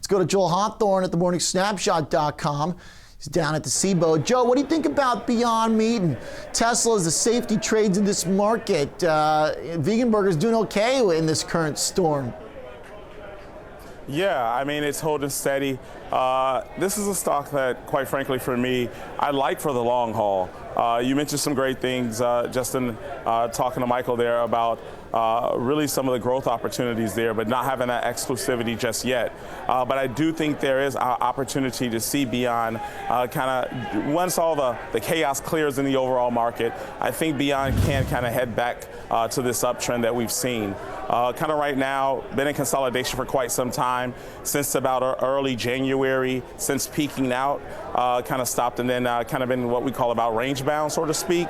Let's go to Joel Hawthorne at themorningsnapshot.com. He's down at the CBOE. Joe, what do you think about Beyond Meat and Tesla as the safety trades in this market? Vegan burgers doing okay in this current storm. Yeah, I mean, it's holding steady. This is a stock that, quite frankly, for me, I like for the long haul. You mentioned some great things, Justin, talking to Michael there about really some of the growth opportunities there, but not having that exclusivity just yet. But I do think there is an opportunity to see Beyond kind of, once all the chaos clears in the overall market, I think Beyond can kind of head back to this uptrend that we've seen. Kind of right now, been in consolidation for quite some time, since about early January, since peaking out, kind of stopped and then kind of been what we call about range bound, so to speak.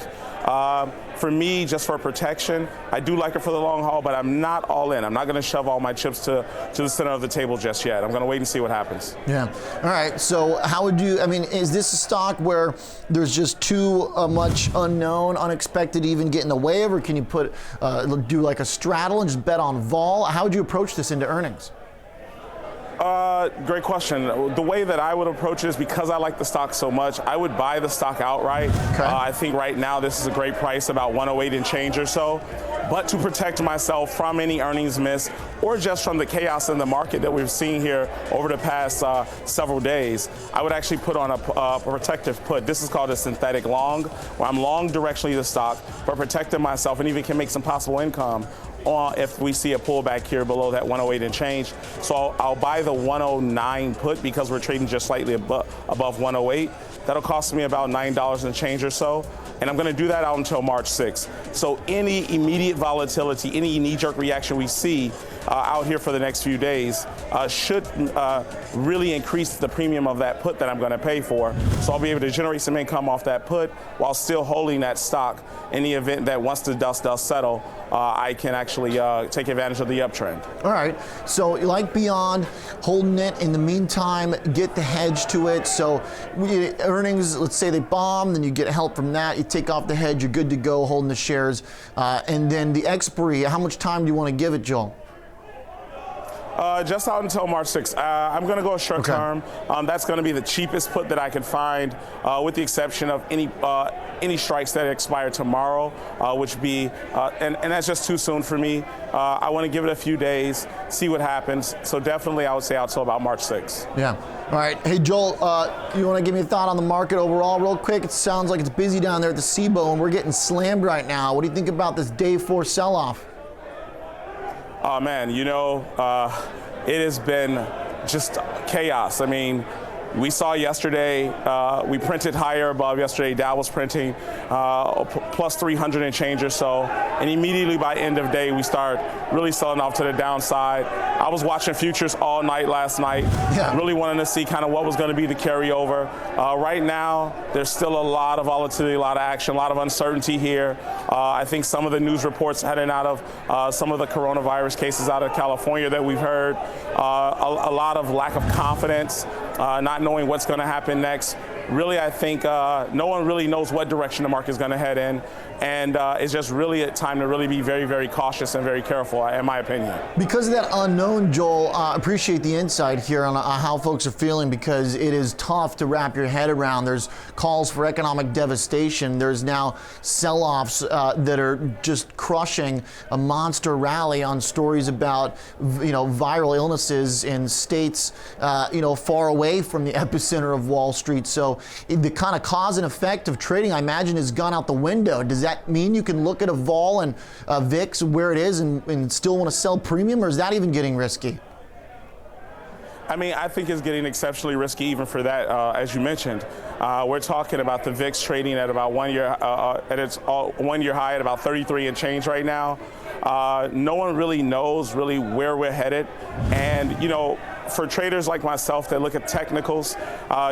For me, just for protection, I do like it for the long haul, but I'm not all in. I'm not going to shove all my chips to the center of the table just yet. I'm going to wait and see what happens. Yeah. All right. So how would you, I mean, is this a stock where there's just too much unknown, unexpected to even get in the way of, or can you put, do like a straddle and just bet on vol? How would you approach this into earnings? Great question. The way that I would approach it is, because I like the stock so much, I would buy the stock outright. Okay. I think right now this is a great price, about 108 and change or so. But to protect myself from any earnings miss or just from the chaos in the market that we've seen here over the past several days, I would actually put on a protective put. This is called a synthetic long, where I'm long directionally the stock, but protecting myself and even can make some possible income if we see a pullback here below that 108 and change. So I'll buy the 109 put because we're trading just slightly above 108. That'll cost me about $9 and change or so. And I'm going to do that out until March 6th. So any immediate volatility, any knee-jerk reaction we see out here for the next few days should really increase the premium of that put that I'm going to pay for. So I'll be able to generate some income off that put while still holding that stock in the event that once the dust does settle, I can actually take advantage of the uptrend. All right. So you like Beyond, holding it. In the meantime, get the hedge to it. So earnings, let's say they bomb, then you get help from that. You take off the hedge, you're good to go, holding the shares. And then the expiry, how much time do you want to give it, Joel? Just out until March 6th. I'm going to go short term. That's going to be the cheapest put that I can find, with the exception of any strikes that expire tomorrow, which would be, and that's just too soon for me. I want to give it a few days, see what happens. So definitely I would say out till about March 6th. Yeah. All right. Hey, Joel, you want to give me a thought on the market overall real quick? It sounds like it's busy down there at the CBOE, and we're getting slammed right now. What do you think about this day 4 sell-off? Oh, man, you know, it has been just chaos. I mean, we saw yesterday, we printed higher above yesterday. Dow was printing plus 300 and change or so. And immediately by end of day, we start really selling off to the downside. I was watching futures all night last night, really wanting to see kind of what was going to be the carryover. Right now, there's still a lot of volatility, a lot of action, a lot of uncertainty here. I think some of the news reports heading out of some of the coronavirus cases out of California that we've heard, a lot of lack of confidence, not knowing what's going to happen next. Really, I think no one really knows what direction the market is going to head in, and it's just really a time to really be very, very cautious and very careful, in my opinion. Because of that unknown, Joel, appreciate the insight here on how folks are feeling, because it is tough to wrap your head around. There's calls for economic devastation. There's now sell-offs that are just crushing a monster rally on stories about, viral illnesses in states, far away from the epicenter of Wall Street. So the kind of cause and effect of trading, I imagine, has gone out the window. Does that mean you can look at a vol and VIX where it is and still want to sell premium, or is that even getting risky? I mean, I think it's getting exceptionally risky even for that, as you mentioned. We're talking about the VIX trading at about 1 year, at its 1 year high at about 33 and change right now. No one really knows where we're headed. And, for traders like myself that look at technicals,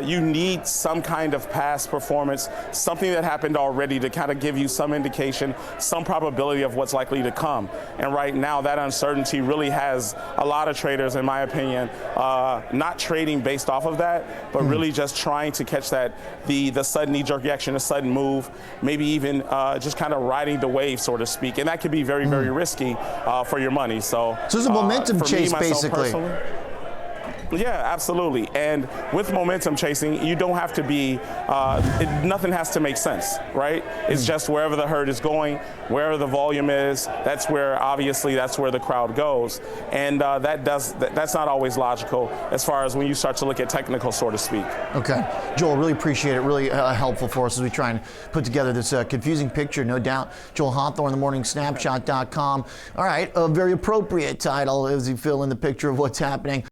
you need some kind of past performance, something that happened already to kind of give you some indication, some probability of what's likely to come. And right now, that uncertainty really has a lot of traders, in my opinion, not trading based off of that, but really just trying to catch the sudden knee-jerk reaction, a sudden move, maybe even just kind of riding the wave, so to speak. And that could be very, very risky for your money. So it's a momentum chase, basically. Yeah, absolutely. And with momentum chasing, you don't have to be, nothing has to make sense, right? It's just wherever the herd is going, wherever the volume is, that's where, obviously, that's where the crowd goes. And that's not always logical as far as when you start to look at technical, so to speak. Okay. Joel, really appreciate it. Really helpful for us as we try and put together this confusing picture, no doubt. Joel Hawthorne, themorningsnapshot.com. All right, a very appropriate title as you fill in the picture of what's happening.